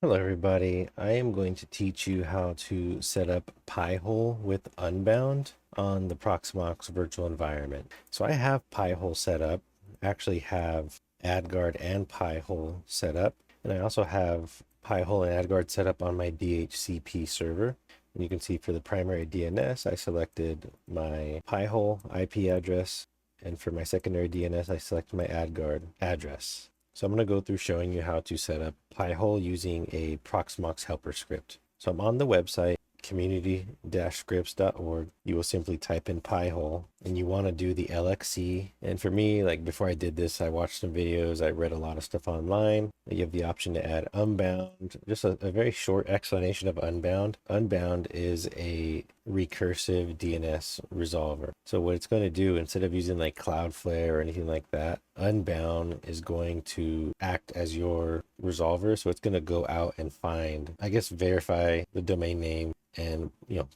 Hello everybody, I am going to teach you how to set up Pi-hole with Unbound on the Proxmox virtual environment. So I have Pi-hole set up, actually have AdGuard and Pi-hole set up, and I also have Pi-hole and AdGuard set up on my DHCP server. And you can see for the primary DNS, I selected my Pi-hole IP address, and for my secondary DNS, I selected my AdGuard address. So I'm going to go through showing you how to set up Pi-hole using a Proxmox Helper script. So I'm on the website, community-scripts.org. You will simply type in Pi-hole and you want to do the LXC. And for me, like before I did this, I watched some videos, I read a lot of stuff online. You have the option to add Unbound, just a very short explanation of Unbound. Unbound is a recursive DNS resolver. So what it's going to do, instead of using like Cloudflare or anything like that, Unbound is going to act as your resolver. So it's going to go out and find, I guess, verify the domain name and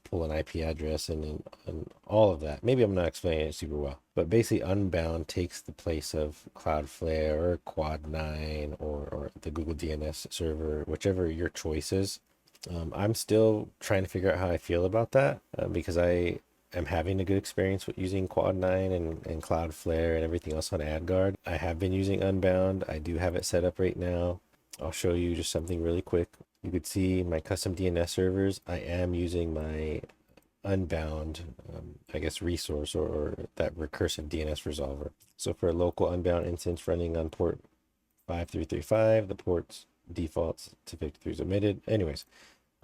pull an IP address and all of that. Maybe I'm not explaining it super well, but basically Unbound takes the place of Cloudflare or Quad9 or the Google DNS server, whichever your choice is. I'm still trying to figure out how I feel about that because I am having a good experience with using Quad9 and Cloudflare and everything else on AdGuard. I have been using Unbound. I do have it set up right now. I'll show you just something really quick. You could see my custom DNS servers. I am using my Unbound, I guess, resource or that recursive DNS resolver. So for a local Unbound instance running on port 5335, the port's defaults to 53 is omitted. Anyways,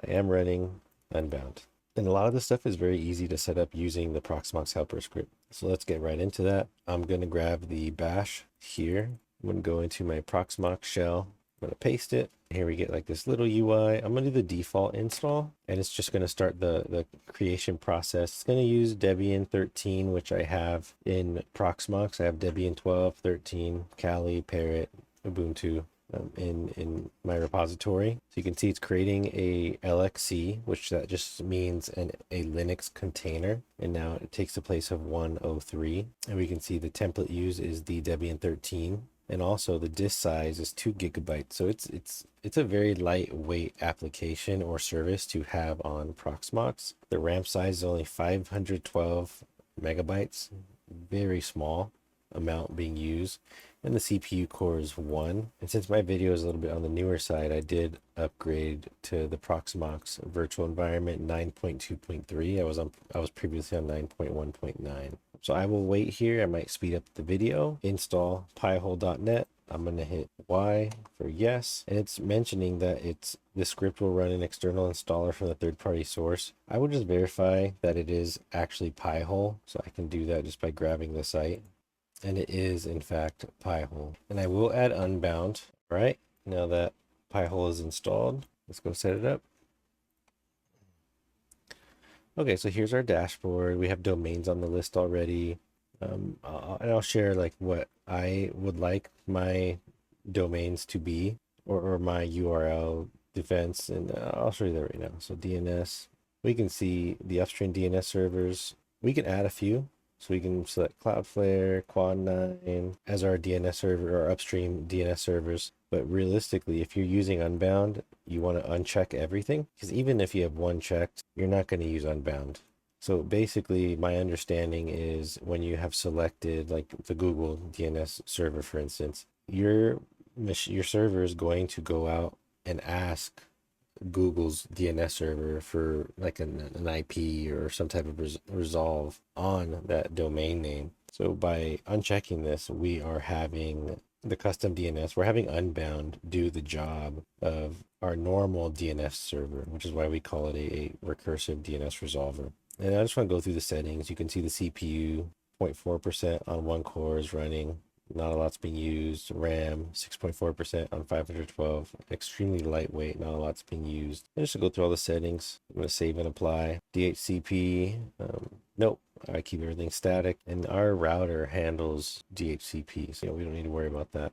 I am running Unbound. And a lot of this stuff is very easy to set up using the Proxmox Helper script. So let's get right into that. I'm going to grab the bash here. I'm going to go into my Proxmox shell. I'm going to paste it. Here we get like this little UI. I'm going to do the default install, and it's just going to start the creation process. It's going to use Debian 13, which I have in Proxmox. I have Debian 12, 13, Kali, Parrot, Ubuntu in my repository. So you can see it's creating a LXC, which that just means a Linux container. And now it takes the place of 103. And we can see the template used is the Debian 13. And also the disk size is 2 gigabytes. So it's a very lightweight application or service to have on Proxmox. The RAM size is only 512 megabytes, very small amount being used. And the CPU core is 1. And since my video is a little bit on the newer side, I did upgrade to the Proxmox virtual environment 9.2.3. I was previously on 9.1.9. So I will wait here. I might speed up the video. Install pi-hole.net. I'm going to hit Y for yes. And it's mentioning that the script will run an external installer from the third-party source. I will just verify that it is actually Pi-hole. So I can do that just by grabbing the site. And it is in fact Pi-hole. And I will add Unbound. All right, now that Pi-hole is installed, let's go set it up. Okay, so here's our dashboard. We have domains on the list already. And I'll share like what I would like my domains to be or my URL defense. And I'll show you that right now. So DNS, we can see the upstream DNS servers. We can add a few. So we can select Cloudflare, Quad9 as our DNS server or upstream DNS servers. But realistically, if you're using Unbound, you want to uncheck everything, because even if you have one checked, you're not going to use Unbound. So basically, my understanding is when you have selected like the Google DNS server, for instance, your server is going to go out and ask Google's DNS server for like an IP or some type of resolve on that domain name. So by unchecking this, we are having the custom DNS, we're having Unbound do the job of our normal DNS server, which is why we call it a recursive DNS resolver. And I just want to go through the settings. You can see the CPU 0.4% on one core is running. Not a lot's being used. RAM 6.4% on 512. Extremely lightweight. Not a lot's being used. And just to go through all the settings, I'm going to save and apply. DHCP. Nope. I keep everything static. And our router handles DHCP, so we don't need to worry about that.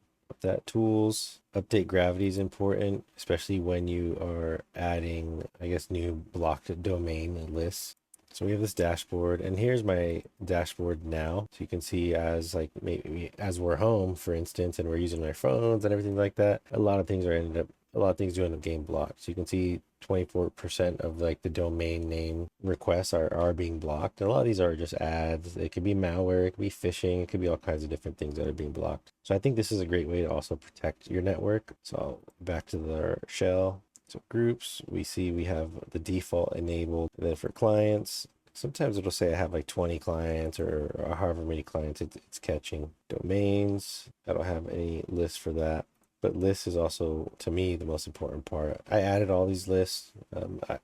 Tools, update gravity is important, especially when you are adding, I guess, new blocked domain lists. So we have this dashboard, and here's my dashboard now. So you can see as like maybe as we're home, for instance, and we're using our phones and everything like that, a lot of things are ended up a lot of things do end up getting blocked. So you can see 24% of like the domain name requests are being blocked. And a lot of these are just ads. It could be malware, it could be phishing, it could be all kinds of different things that are being blocked. So I think this is a great way to also protect your network. So back to the shell. So groups, we see we have the default enabled. And then for clients, sometimes it'll say I have like 20 clients or however many clients it's catching. Domains, I don't have any list for that. But lists is also, to me, the most important part. I added all these lists.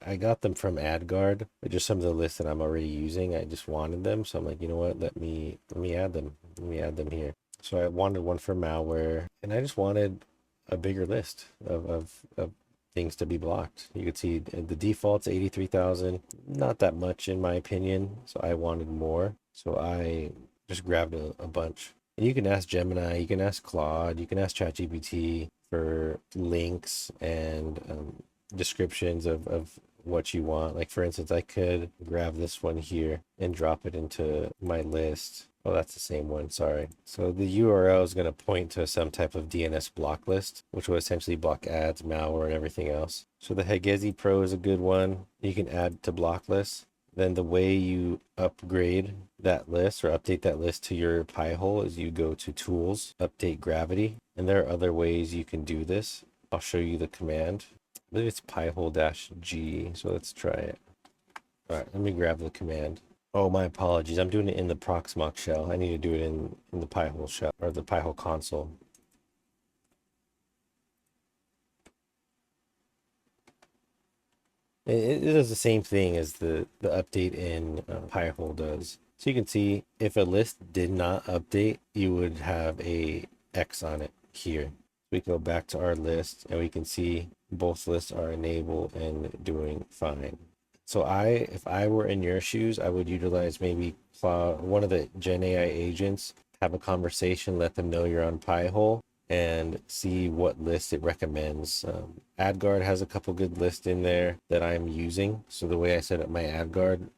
I got them from AdGuard, but just some of the lists that I'm already using, I just wanted them. So I'm like, you know what, let me add them. Let me add them here. So I wanted one for malware, and I just wanted a bigger list of things to be blocked. You can see the default's 83,000, not that much in my opinion. So I wanted more. So I just grabbed a bunch. And you can ask Gemini, you can ask Claude, you can ask ChatGPT for links and descriptions of what you want. Like for instance, I could grab this one here and drop it into my list. Oh, that's the same one, sorry. So the URL is going to point to some type of DNS block list, which will essentially block ads, malware, and everything else. So the Hegezi Pro is a good one. You can add to block lists. Then the way you upgrade that list or update that list to your Pi-hole is you go to Tools, Update Gravity. And there are other ways you can do this. I'll show you the command. I believe it's Pi-hole-G, so let's try it. All right, let me grab the command. Oh, my apologies. I'm doing it in the Proxmox shell. I need to do it in the Pi-hole shell or the Pi-hole console. It does the same thing as the update in Pi-hole does. So you can see if a list did not update, you would have a X on it here. We can go back to our list and we can see both lists are enabled and doing fine. So if I were in your shoes, I would utilize maybe one of the Gen AI agents, have a conversation, let them know you're on Pi-hole, and see what list it recommends. AdGuard has a couple good lists in there that I'm using. So the way I set up my AdGuard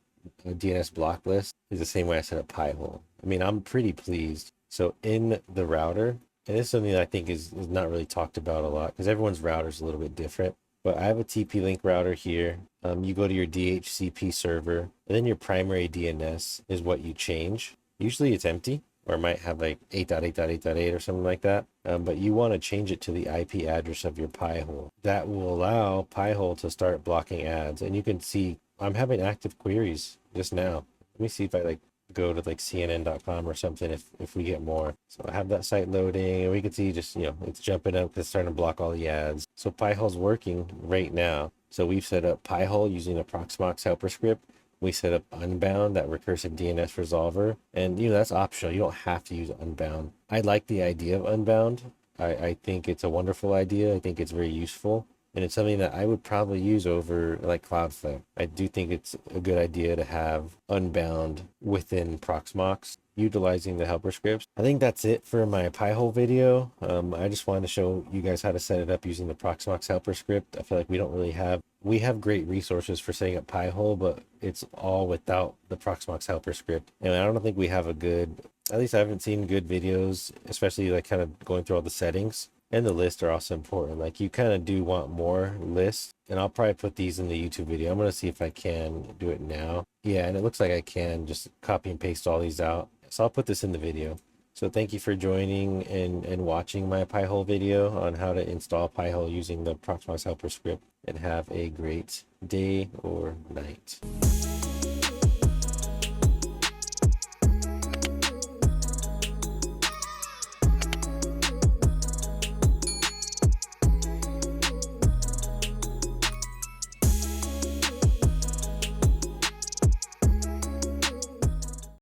DNS block list is the same way I set up Pi-hole. I mean, I'm pretty pleased. So in the router, and this is something that I think is not really talked about a lot because everyone's router is a little bit different. But I have a TP-Link router here. You go to your DHCP server, and then your primary DNS is what you change. Usually it's empty, or it might have like 8.8.8.8 or something like that. But you want to change it to the IP address of your Pi-hole. That will allow Pi-hole to start blocking ads. And you can see I'm having active queries just now. Let me see if I go to CNN.com or something if we get more. So I have that site loading and we can see just, it's jumping up because it's starting to block all the ads. So Pi-hole's working right now. So we've set up Pi-hole using a Proxmox Helper Script. We set up Unbound, that recursive DNS resolver. And, that's optional. You don't have to use Unbound. I like the idea of Unbound. I think it's a wonderful idea. I think it's very useful. And it's something that I would probably use over like Cloudflare. I do think it's a good idea to have Unbound within Proxmox, utilizing the helper scripts. I think that's it for my Pi-hole video. I just wanted to show you guys how to set it up using the Proxmox Helper Script. I feel like we have great resources for setting up Pi-hole, but it's all without the Proxmox Helper Script. And I don't think we have at least I haven't seen good videos, especially like kind of going through all the settings. And the lists are also important. Like you kind of do want more lists, and I'll probably put these in the YouTube video. I'm going to see if I can do it now. Yeah, and it looks like I can just copy and paste all these out. So I'll put this in the video. So thank you for joining and watching my Pi-hole video on how to install Pi-hole using the Proxmox Helper Script, and have a great day or night.